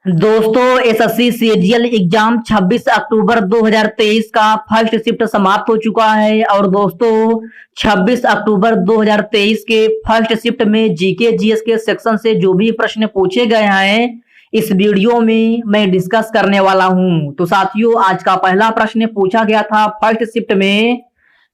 दोस्तों SSC CGL exam 26 अक्टूबर 2023 का first shift समाप्त हो चुका है। और दोस्तों 26 अक्टूबर 2023 के फर्स्ट शिफ्ट में जीके जीएस के सेक्शन से जो भी प्रश्न पूछे गए हैं इस वीडियो में मैं डिस्कस करने वाला हूं। तो साथियों आज का पहला प्रश्न पूछा गया था फर्स्ट शिफ्ट में,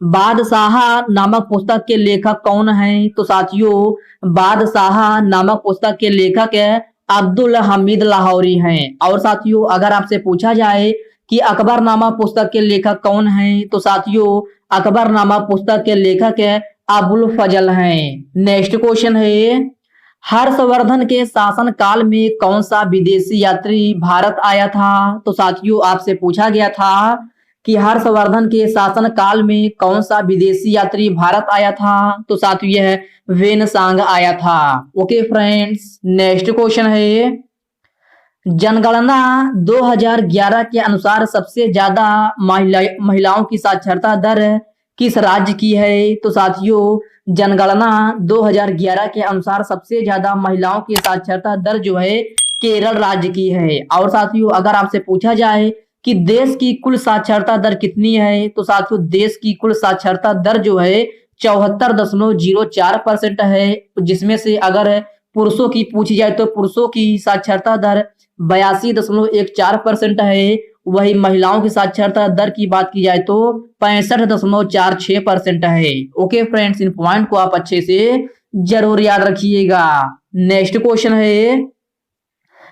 बादशाह नामक पुस्तक के लेखक कौन हैं? तो साथियों बादशाह नामक पुस्तक के लेखक है अब्दुल हमीद लाहौरी हैं। और साथियों अगर आपसे पूछा जाए कि अकबरनामा पुस्तक के लेखक कौन हैं, तो साथियों अकबरनामा पुस्तक के लेखक है अबुल फजल हैं। नेक्स्ट क्वेश्चन है, हर्षवर्धन के शासन काल में कौन सा विदेशी यात्री भारत आया था? तो साथियों आपसे पूछा गया था कि हर्षवर्धन के शासन काल में कौन सा विदेशी यात्री भारत आया था? तो साथियों यह वेनसांग आया था। ओके फ्रेंड्स, नेक्स्ट क्वेश्चन है, जनगणना 2011 के अनुसार सबसे ज्यादा महिलाओं की साक्षरता दर किस राज्य की है? तो साथियों जनगणना 2011 के अनुसार सबसे ज्यादा महिलाओं की साक्षरता दर जो है केरल राज्य की है। और साथियों अगर आपसे पूछा जाए कि देश की कुल साक्षरता दर कितनी है, तो साथियों देश की कुल साक्षरता दर जो है 74.04% है, जिसमें से अगर पुरुषों की पूछी जाए तो पुरुषों की साक्षरता दर 82.14% है। वही महिलाओं की साक्षरता दर की बात की जाए तो 65.46% है। ओके फ्रेंड्स, इन पॉइंट को आप अच्छे से जरूर याद रखिएगा। नेक्स्ट क्वेश्चन है,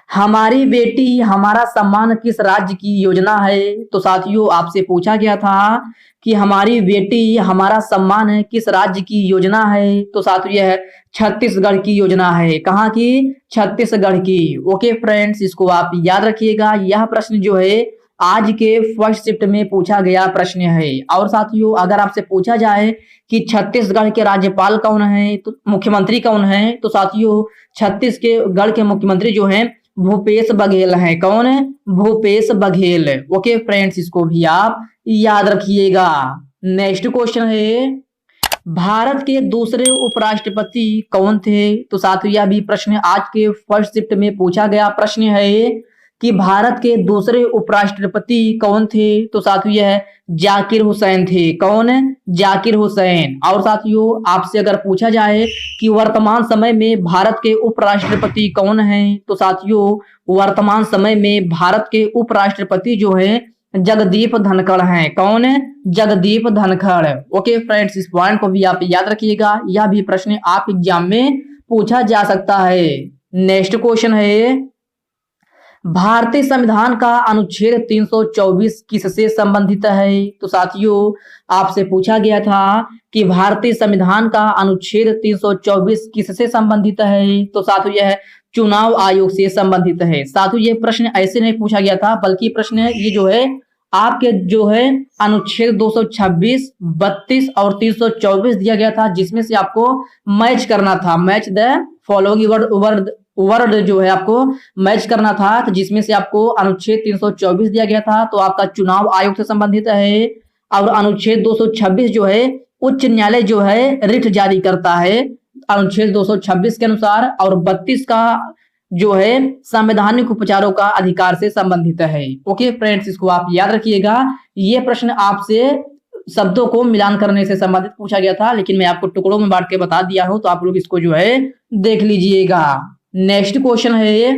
हमारी बेटी हमारा सम्मान किस राज्य की योजना है? तो साथियों आपसे पूछा गया था कि हमारी बेटी हमारा सम्मान है किस राज्य की योजना है? तो साथियों यह छत्तीसगढ़ की योजना है। कहाँ की? छत्तीसगढ़ की। ओके फ्रेंड्स, इसको आप याद रखिएगा। यह प्रश्न जो है आज के फर्स्ट शिफ्ट में पूछा गया प्रश्न है। और साथियों अगर आपसे पूछा जाए कि छत्तीसगढ़ के राज्यपाल कौन है, तो मुख्यमंत्री कौन है, तो साथियों छत्तीसगढ़ के मुख्यमंत्री जो है भूपेश बघेल है। कौन है? भूपेश बघेल। ओके फ्रेंड्स, इसको भी आप याद रखिएगा। नेक्स्ट क्वेश्चन है, भारत के दूसरे उपराष्ट्रपति कौन थे? तो साथियों यह भी प्रश्न आज के फर्स्ट शिफ्ट में पूछा गया प्रश्न है कि भारत के दूसरे उपराष्ट्रपति कौन थे? तो साथियों यह जाकिर हुसैन थे। कौन है? जाकिर हुसैन। और साथियों आपसे अगर पूछा जाए कि वर्तमान समय में भारत के उपराष्ट्रपति कौन हैं, तो साथियों वर्तमान समय में भारत के उपराष्ट्रपति जो है जगदीप धनखड़ हैं। कौन है? जगदीप धनखड़। ओके फ्रेंड्स, इस पॉइंट को भी आप याद रखिएगा। यह भी प्रश्न आप एग्जाम में पूछा जा सकता है। नेक्स्ट क्वेश्चन है, भारतीय संविधान का अनुच्छेद 324 किससे संबंधित है? तो साथियों आपसे पूछा गया था कि भारतीय संविधान का अनुच्छेद 324 किससे संबंधित है? तो साथियों यह चुनाव आयोग से संबंधित है। साथियों ये प्रश्न ऐसे नहीं पूछा गया था, बल्कि प्रश्न ये जो है आपके जो है अनुच्छेद 226, 32 और 324 दिया गया था, जिसमें से आपको मैच करना था। मैच द फॉलोइंग वर्ड जो है आपको मैच करना था। तो जिसमें से आपको अनुच्छेद 324 दिया गया था, तो आपका चुनाव आयोग से संबंधित है। और अनुच्छेद 226 जो है उच्च न्यायालय जो है रिट जारी करता है अनुच्छेद 226 के अनुसार। और 32 का जो है संवैधानिक उपचारों का अधिकार से संबंधित है। ओके फ्रेंड्स, इसको आप याद रखिएगा। ये प्रश्न आपसे शब्दों को मिलान करने से संबंधित पूछा गया था, लेकिन मैं आपको टुकड़ों में बांट के बता दिया हूं, तो आप लोग इसको जो है देख लीजिएगा। नेक्स्ट क्वेश्चन है,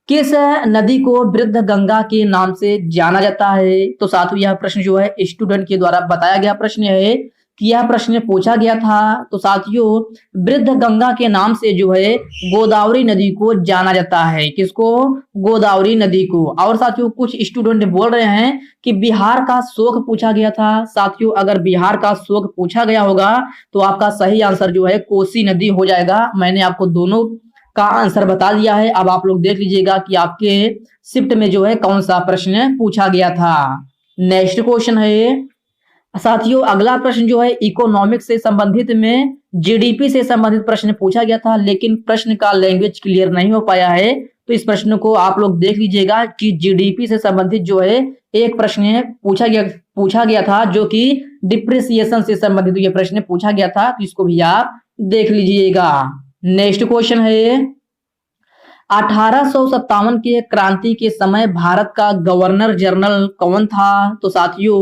किस नदी को वृद्ध गंगा के नाम से जाना जाता है? तो साथियों यह प्रश्न जो है स्टूडेंट के द्वारा बताया गया प्रश्न है कि यह प्रश्न पूछा गया था। तो साथियों वृद्ध गंगा के नाम से जो है गोदावरी नदी को जाना जाता है। किसको? गोदावरी नदी को। और साथियों कुछ स्टूडेंट बोल रहे हैं कि बिहार का शोक पूछा गया था। साथियों अगर बिहार का शोक पूछा गया होगा तो आपका सही आंसर जो है कोसी नदी हो जाएगा। मैंने आपको दोनों का आंसर बता दिया है। अब आप लोग देख लीजिएगा कि आपके शिफ्ट में जो है कौन सा प्रश्न पूछा गया था। नेक्स्ट क्वेश्चन है, साथियों अगला प्रश्न जो है इकोनॉमिक्स से संबंधित में जीडीपी से संबंधित प्रश्न पूछा गया था, लेकिन प्रश्न का लैंग्वेज क्लियर नहीं हो पाया है। तो इस प्रश्न को आप लोग देख लीजिएगा कि जीडीपी से संबंधित जो है एक प्रश्न पूछा गया था, जो कि डिप्रिसिएशन से संबंधित ये प्रश्न पूछा गया था। तो इसको भी आप देख लीजिएगा। नेक्स्ट क्वेश्चन है, 1857 के क्रांति के समय भारत का गवर्नर जनरल कौन था? तो साथियों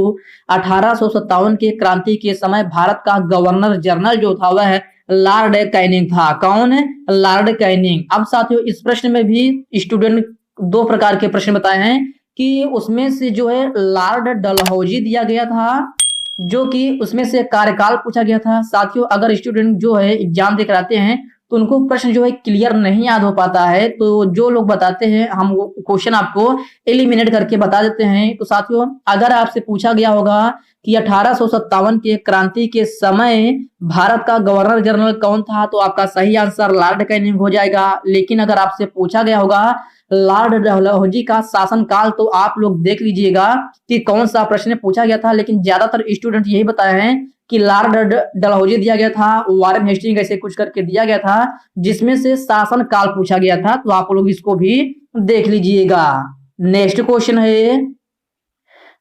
1857 के क्रांति के समय भारत का गवर्नर जनरल जो था वह लॉर्ड कैनिंग था। कौन है? Lord Canning. अब साथियों इस प्रश्न में भी स्टूडेंट दो प्रकार के प्रश्न बताए हैं कि उसमें से जो है लॉर्ड डलहौजी दिया गया था, जो कि उसमें से कार्यकाल पूछा गया था। साथियों अगर स्टूडेंट जो है एग्जाम देकर आते हैं तो उनको प्रश्न जो है क्लियर नहीं याद हो पाता है, तो जो लोग बताते हैं हम वो क्वेश्चन आपको एलिमिनेट करके बता देते हैं। तो साथियों अगर आपसे पूछा गया होगा कि 1857 के क्रांति के समय भारत का गवर्नर जनरल कौन था, तो आपका सही आंसर लॉर्ड कैनिंग हो जाएगा। लेकिन अगर आपसे पूछा गया होगा लॉर्ड डलहौजी का शासनकाल, तो आप लोग देख लीजिएगा कि कौन सा प्रश्न पूछा गया था। लेकिन ज्यादातर स्टूडेंट यही बताए हैं कि लॉर्ड डलहौजी दिया गया था, वारेन हेस्टिंग ऐसे कुछ करके दिया गया था जिसमें से शासन काल पूछा गया था। तो आप लोग इसको भी देख लीजिएगा। नेक्स्ट क्वेश्चन है,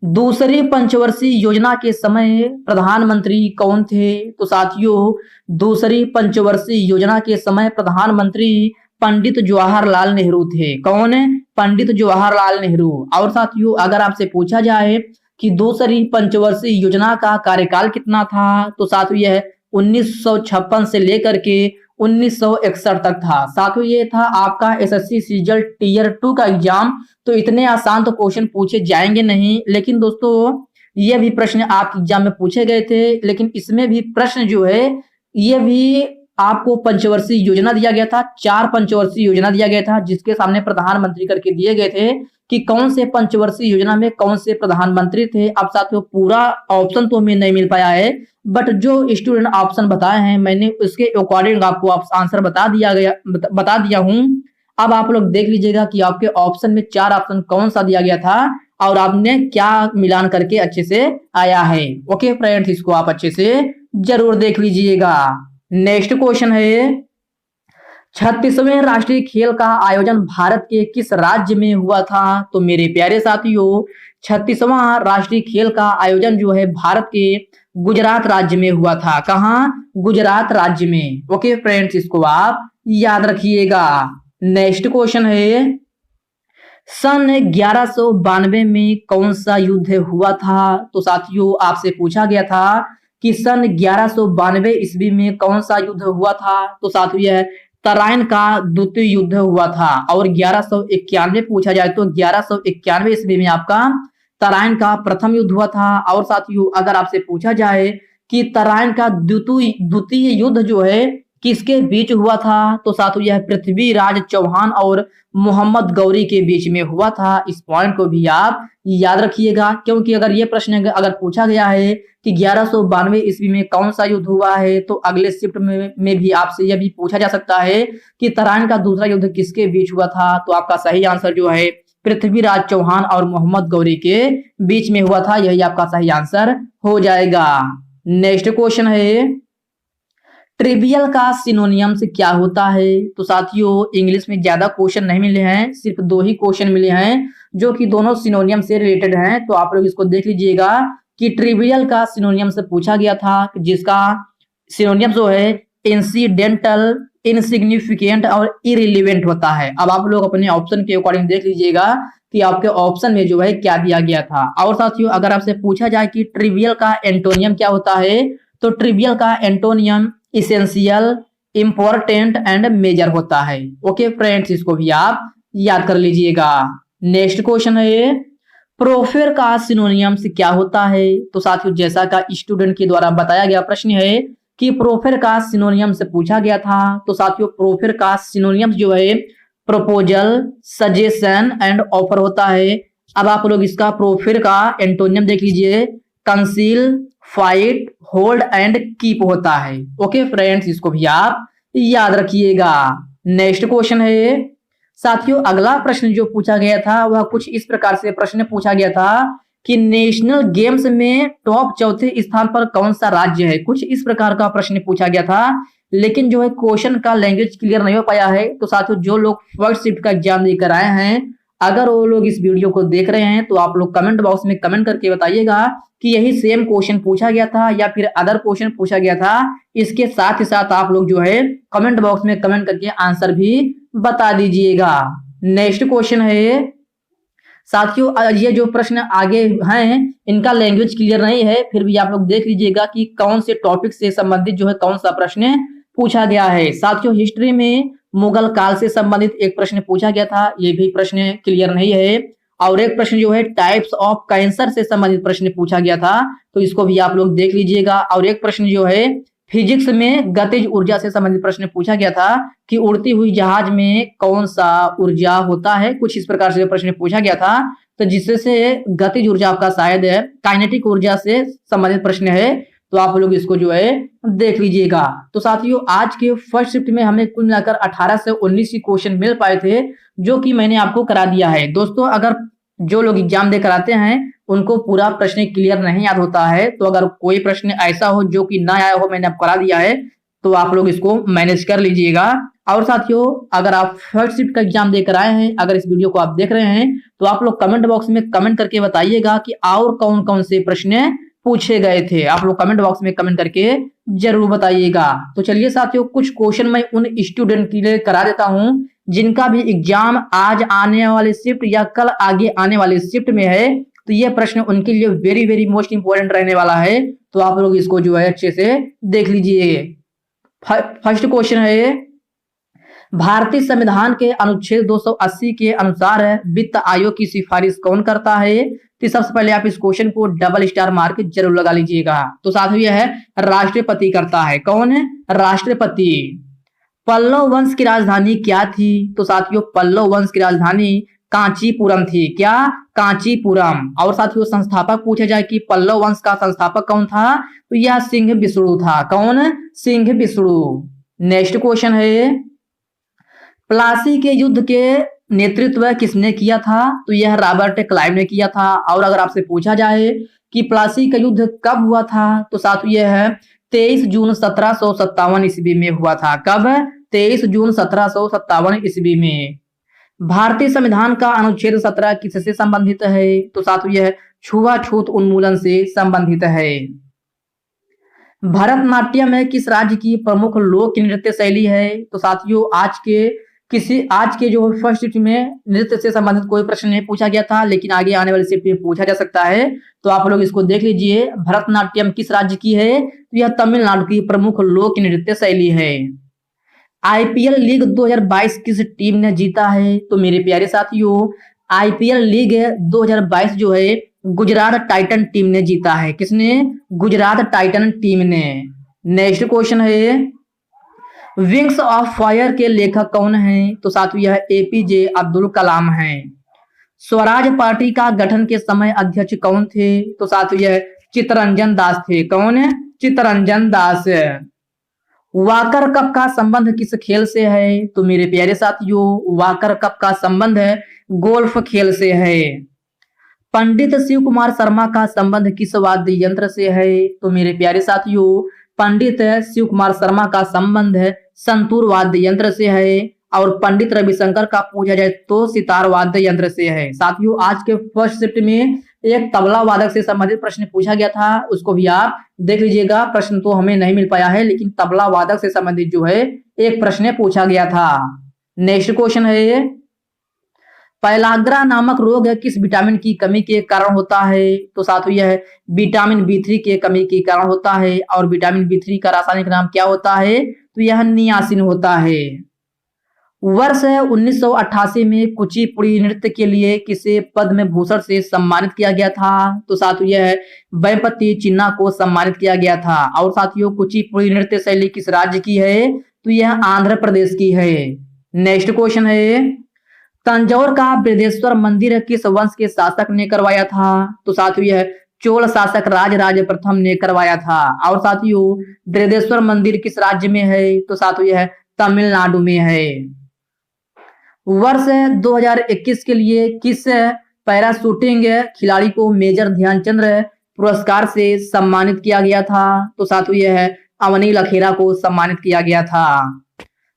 दूसरी पंचवर्षीय योजना के समय प्रधानमंत्री कौन थे? तो साथियों दूसरी पंचवर्षीय योजना के समय प्रधानमंत्री पंडित जवाहरलाल नेहरू थे। कौन है? पंडित जवाहरलाल नेहरू। और साथियों अगर आपसे पूछा जाए कि दूसरी पंचवर्षीय योजना का कार्यकाल कितना था, तो साथियों यह 1956 से लेकर के 1961 तक था। साथियों ये था आपका एसएससी सीजीएल टीयर 2 का एग्जाम। तो इतने आसान तो क्वेश्चन पूछे जाएंगे नहीं, लेकिन दोस्तों ये भी प्रश्न आपके एग्जाम में पूछे गए थे। लेकिन इसमें भी प्रश्न जो है ये भी आपको पंचवर्षीय योजना दिया गया था, 4 पंचवर्षीय योजना दिया गया था जिसके सामने प्रधानमंत्री करके दिए गए थे कि कौन से पंचवर्षीय योजना में कौन से प्रधानमंत्री थे। अब साथियों पूरा ऑप्शन तो हमें नहीं मिल पाया है, बट जो स्टूडेंट ऑप्शन बताए हैं मैंने उसके अकॉर्डिंग आपको आंसर बता दिया हूं। अब आप लोग देख लीजिएगा कि आपके ऑप्शन में 4 ऑप्शन कौन सा दिया गया था और आपने क्या मिलान करके अच्छे से आया है। ओके फ्रेंड्स इसको आप अच्छे से जरूर देख लीजिएगा। नेक्स्ट क्वेश्चन है, 36वें राष्ट्रीय खेल का आयोजन भारत के किस राज्य में हुआ था? तो मेरे प्यारे साथियों 36वां राष्ट्रीय खेल का आयोजन जो है भारत के गुजरात राज्य में हुआ था। कहाँ? गुजरात राज्य में। ओके फ्रेंड्स इसको आप याद रखिएगा। नेक्स्ट क्वेश्चन है, सन 1192 में कौन सा युद्ध हुआ था? तो साथियों आपसे पूछा गया था कि सन 1192 ईस्वी में कौन सा युद्ध हुआ था? तो साथियों यह तराइन का द्वितीय युद्ध हुआ था। और 1191 पूछा जाए तो 1191 ईस्वी में आपका तराइन का प्रथम युद्ध हुआ था। और साथियों अगर आपसे पूछा जाए कि तराइन का द्वितीय युद्ध जो है किसके बीच हुआ था, तो साथियों यह पृथ्वीराज चौहान और मोहम्मद गौरी के बीच में हुआ था। इस पॉइंट को भी आप याद रखिएगा, क्योंकि अगर ये प्रश्न अगर पूछा गया है कि 1192 ईस्वी में कौन सा युद्ध हुआ है, तो अगले शिफ्ट में भी आपसे यह भी पूछा जा सकता है कि तराइन का दूसरा युद्ध किसके बीच हुआ था। तो आपका सही आंसर जो है पृथ्वीराज चौहान और मोहम्मद गौरी के बीच में हुआ था। यही आपका सही आंसर हो जाएगा। नेक्स्ट क्वेश्चन है, ट्रिवियल का सिनोनियम्स क्या होता है? तो साथियों इंग्लिश में ज्यादा क्वेश्चन नहीं मिले हैं, सिर्फ 2 ही क्वेश्चन मिले हैं जो कि दोनों सिनोनियम से रिलेटेड हैं। तो आप लोग इसको देख लीजिएगा कि ट्रिवियल का सिनोनियम से पूछा गया था, जिसका सिनोनियम जो है इंसिडेंटल, इनसिग्निफिकेंट और इरिलीवेंट होता है। अब आप लोग अपने ऑप्शन के अकॉर्डिंग देख लीजिएगा कि आपके ऑप्शन में जो है क्या दिया गया था। और साथियों अगर आपसे पूछा जाए कि ट्रिवियल का एंटोनियम क्या होता है, तो ट्रिवियल का antonym essential, important and major होता है। ओके फ्रेंड्स इसको भी आप याद कर लीजिएगा। नेक्स्ट क्वेश्चन है, प्रोफेर का सिनोनियम्स क्या होता है? तो साथियों जैसा का स्टूडेंट के द्वारा बताया गया प्रश्न है कि प्रोफेर का सिनोनियम से पूछा गया था। तो साथियों प्रोफेर का सिनोनियम्स जो है प्रपोजल, सजेशन एंड ऑफर होता है। अब आप लोग इसका प्रोफेर का एंटोनियम देख लीजिए, conceal, fight, hold and keep होता है। ओके फ्रेंड्स इसको भी आप याद रखिएगा। नेक्स्ट क्वेश्चन है, साथियों अगला प्रश्न जो पूछा गया था वह कुछ इस प्रकार से प्रश्न पूछा गया था कि नेशनल गेम्स में टॉप 4थे स्थान पर कौन सा राज्य है? कुछ इस प्रकार का प्रश्न पूछा गया था, लेकिन जो है क्वेश्चन का लैंग्वेज क्लियर नहीं हो पाया है। तो साथियों जो लोग फर्स्ट शिफ्ट का एग्जाम देकर आए हैं अगर वो लोग इस वीडियो को देख रहे हैं तो आप लोग कमेंट बॉक्स में कमेंट करके बताइएगा कि यही सेम क्वेश्चन पूछा गया था या फिर अदर क्वेश्चन पूछा गया था। इसके साथ ही साथ आप लोग जो है कमेंट बॉक्स में कमेंट करके आंसर भी बता दीजिएगा। नेक्स्ट क्वेश्चन है साथियों, ये जो प्रश्न आगे हैं इनका लैंग्वेज क्लियर नहीं है, फिर भी आप लोग देख लीजिएगा कि कौन से टॉपिक से संबंधित जो है कौन सा प्रश्न पूछा गया है। साथियों, हिस्ट्री में मुगल काल से संबंधित एक प्रश्न पूछा गया था, ये भी प्रश्न क्लियर नहीं है। और एक प्रश्न जो है टाइप्स ऑफ कैंसर से संबंधित प्रश्न पूछा गया था, तो इसको भी आप लोग देख लीजिएगा। और एक प्रश्न जो है फिजिक्स में गतिज ऊर्जा से संबंधित प्रश्न पूछा गया था कि उड़ती हुई जहाज में कौन सा ऊर्जा होता है, कुछ इस प्रकार से प्रश्न पूछा गया था। तो जिससे गतिज ऊर्जा आपका शायद है काइनेटिक ऊर्जा से संबंधित प्रश्न है, तो आप लोग इसको जो है देख लीजिएगा। तो साथियों, आज के फर्स्ट शिफ्ट में हमें कुल मिलाकर 18 से 19 ही क्वेश्चन मिल पाए थे, जो कि मैंने आपको करा दिया है। दोस्तों, अगर जो लोग एग्जाम देकर आते हैं उनको पूरा प्रश्न क्लियर नहीं याद होता है, तो अगर कोई प्रश्न ऐसा हो जो कि ना आया हो, मैंने आपको करा दिया है, तो आप लोग इसको मैनेज कर लीजिएगा। और साथियों, अगर आप फर्स्ट शिफ्ट का एग्जाम देकर आए हैं, अगर इस वीडियो को आप देख रहे हैं, तो आप लोग कमेंट बॉक्स में कमेंट करके बताइएगा कि और कौन कौन से प्रश्न पूछे गए थे। आप लोग कमेंट बॉक्स में कमेंट करके जरूर बताइएगा। तो चलिए साथियों, कुछ क्वेश्चन मैं उन स्टूडेंट के लिए करा देता हूं जिनका भी एग्जाम आज आने वाले शिफ्ट या कल आगे आने वाले शिफ्ट में है, तो ये प्रश्न उनके लिए वेरी वेरी मोस्ट इंपोर्टेंट रहने वाला है। तो आप लोग इसको जो है अच्छे से देख लीजिए। फर्स्ट क्वेश्चन है, भारतीय संविधान के अनुच्छेद 280 के अनुसार वित्त आयोग की सिफारिश कौन करता है? तो सबसे पहले आप इस क्वेश्चन को डबल स्टार मार्क जरूर लगा लीजिएगा। तो साथियों, यह है राष्ट्रपति करता है। कौन है? राष्ट्रपति। पल्लव वंश की राजधानी क्या थी? तो साथियों, पल्लव वंश की राजधानी कांचीपुरम थी। क्या? कांचीपुरम। और साथियों, संस्थापक पूछा जाए कि पल्लव वंश का संस्थापक कौन था, तो यह सिंह विष्णु था। कौन? सिंह विष्णु। नेक्स्ट क्वेश्चन है, प्लासी के युद्ध के नेतृत्व किसने किया था? तो यह रॉबर्ट क्लाइव ने किया था। और अगर आपसे पूछा जाए कि प्लासी का युद्ध कब हुआ था, तो साथियों यह है 23 जून 1757 ईस्वी में हुआ था। कब? 23 जून 1757 ईस्वी में। भारतीय संविधान का अनुच्छेद 17 किससे संबंधित है? तो साथियों यह छुआछूत उन्मूलन से संबंधित है। भरतनाट्यम में किस राज्य की प्रमुख लोक नृत्य शैली है? तो साथियों, आज के जो फर्स्ट शिफ्ट में नृत्य से संबंधित कोई प्रश्न नहीं पूछा गया था, लेकिन आगे आने वाले शिफ्ट में पूछा जा सकता है, तो आप लोग इसको देख लीजिए। भरतनाट्यम किस राज्य की है? तो यह तमिलनाडु की प्रमुख लोक नृत्य शैली है। आईपीएल लीग 2022 किस टीम ने जीता है? तो मेरे प्यारे साथियों, आईपीएल लीग 2022 जो है गुजरात टाइटन टीम ने जीता है। किसने? गुजरात टाइटन टीम ने। नेक्स्ट क्वेश्चन है, विंग्स ऑफ फायर के लेखक कौन है? तो साथियों यह एपीजे अब्दुल कलाम है। स्वराज पार्टी का गठन के समय अध्यक्ष कौन थे? तो साथियों यह चित्तरंजन दास थे। कौन है? चित्तरंजन दास। वाकर कप का संबंध किस खेल से है? तो मेरे प्यारे साथियों, वाकर कप का संबंध गोल्फ खेल से है। पंडित शिव कुमार शर्मा का संबंध किस वाद्य यंत्र से है? तो मेरे प्यारे साथियों, पंडित शिव कुमार शर्मा का संबंध संतूर वाद्य यंत्र से है। और पंडित रविशंकर का पूछा जाए तो सितार वाद्य यंत्र से है। साथियों, आज के फर्स्ट शिफ्ट में एक तबला वादक से संबंधित प्रश्न पूछा गया था, उसको भी आप देख लीजिएगा। प्रश्न तो हमें नहीं मिल पाया है, लेकिन तबला वादक से संबंधित जो है एक प्रश्न पूछा गया था। नेक्स्ट क्वेश्चन है, पैलाग्रा नामक रोग किस विटामिन की कमी के कारण होता है? तो साथियों यह विटामिन B3 के कमी के कारण होता है। और विटामिन B3 का रासायनिक नाम क्या होता है? तो यह नियासिन होता है। वर्ष 1988 में कुचिपुड़ी नृत्य के लिए किसे पद्म भूषण से सम्मानित किया गया था? तो साथियों यह वेम्पति चिन्ना को सम्मानित किया गया था। और साथियों, कुचिपुड़ी नृत्य शैली किस राज्य की है? तो यह आंध्र प्रदेश की है। नेक्स्ट क्वेश्चन है, तंजौर का बृहदेश्वर मंदिर किस वंश के शासक ने करवाया था? तो साथियों यह चोल शासक राजराज प्रथम ने करवाया था। और साथियों, बृहदेश्वर मंदिर किस राज्य में है? तो साथियों यह तमिलनाडु में है। वर्ष 2021 के लिए किस पैराशूटिंग खिलाड़ी को मेजर ध्यानचंद पुरस्कार से सम्मानित किया गया था? तो साथियों यह अवनी लखेरा को सम्मानित किया गया था।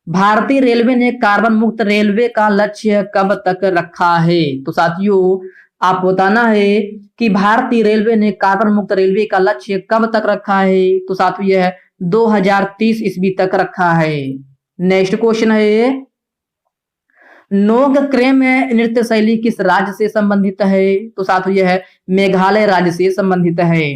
भारतीय रेलवे ने कार्बन मुक्त रेलवे का लक्ष्य कब तक रखा है? तो साथियों आप बताना है कि भारतीय रेलवे ने कार्बन मुक्त रेलवे का लक्ष्य कब तक रखा है? तो साथियों यह 2030 ईस्वी तक रखा है। नेक्स्ट क्वेश्चन है, नोक क्रेम नृत्य शैली किस राज्य से संबंधित है? तो साथियों यह मेघालय राज्य से संबंधित है।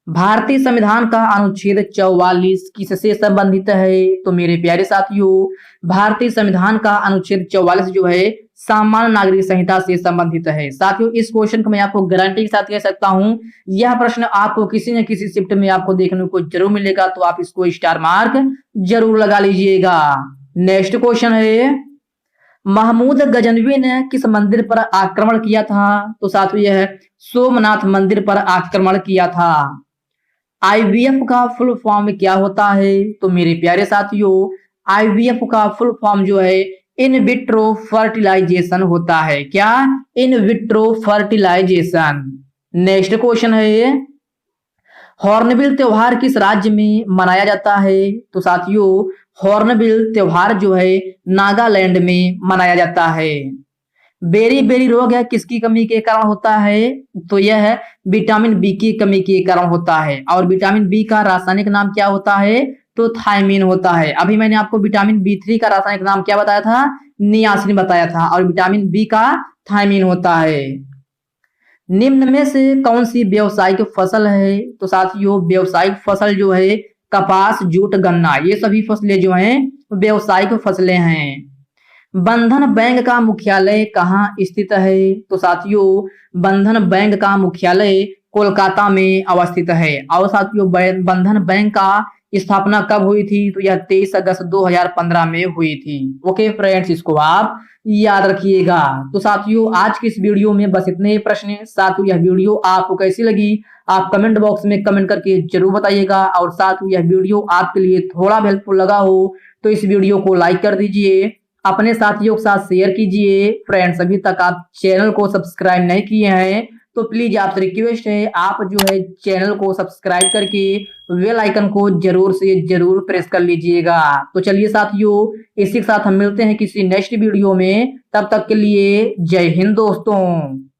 भारतीय संविधान का अनुच्छेद 44 किससे संबंधित है? तो मेरे प्यारे साथियों भारतीय संविधान का अनुच्छेद 44 जो है सामान्य नागरिक संहिता से संबंधित है। साथियों इस क्वेश्चन को मैं आपको गारंटी के साथ कह सकता हूं, यह प्रश्न आपको किसी न किसी शिफ्ट में आपको देखने को जरूर मिलेगा, तो आप इसको स्टार मार्क जरूर लगा लीजिएगा। नेक्स्ट क्वेश्चन है, महमूद गजनवी ने किस मंदिर पर आक्रमण किया था? तो साथियों यह सोमनाथ मंदिर पर आक्रमण किया था। आईवीएफ का फुल फॉर्म क्या होता है? तो मेरे प्यारे साथियों आईवीएफ का फुल फॉर्म जो है इन विट्रो फर्टिलाइजेशन होता है। क्या? In vitro fertilization. Next question है, हॉर्नबिल त्योहार किस राज्य में मनाया जाता है? तो साथियों हॉर्नबिल त्योहार जो है नागालैंड में मनाया जाता है। बेरी बेरी रोग है किसकी कमी के कारण होता है? तो यह है विटामिन बी की कमी के कारण होता है। और विटामिन बी का रासायनिक नाम क्या होता है? तो थायमीन होता है। अभी मैंने आपको विटामिन बी3 का रासायनिक नाम क्या बताया था? नियासिन बताया था। और विटामिन बी का थायमीन होता है। निम्न में से कौन सी व्यावसायिक फसल है? तो साथियों व्यावसायिक फसल जो है कपास, जूट, गन्ना, ये सभी फसलें जो हैं व्यावसायिक फसलें हैं। बंधन बैंक का मुख्यालय कहाँ स्थित है? तो साथियों बंधन बैंक का मुख्यालय कोलकाता में अवस्थित है। और साथियों बंधन बैंक का स्थापना कब हुई थी? तो यह 23 अगस्त 2015 में हुई थी। ओके फ्रेंड्स, इसको आप याद रखिएगा। तो साथियों आज की इस वीडियो में बस इतने ही प्रश्न। साथियों यह वीडियो आपको कैसी लगी आप कमेंट बॉक्स में कमेंट करके जरूर बताइएगा। और साथियों यह वीडियो आपके लिए थोड़ा हेल्पफुल लगा हो तो इस वीडियो को लाइक कर दीजिए, अपने साथियों के साथ शेयर कीजिए। फ्रेंड्स अभी तक आप चैनल को सब्सक्राइब नहीं किए हैं तो प्लीज आपसे रिक्वेस्ट है आप जो है चैनल को सब्सक्राइब करके बेल आइकन को जरूर से जरूर प्रेस कर लीजिएगा। तो चलिए साथियों इसी के साथ हम मिलते हैं किसी नेक्स्ट वीडियो में। तब तक के लिए जय हिंद दोस्तों।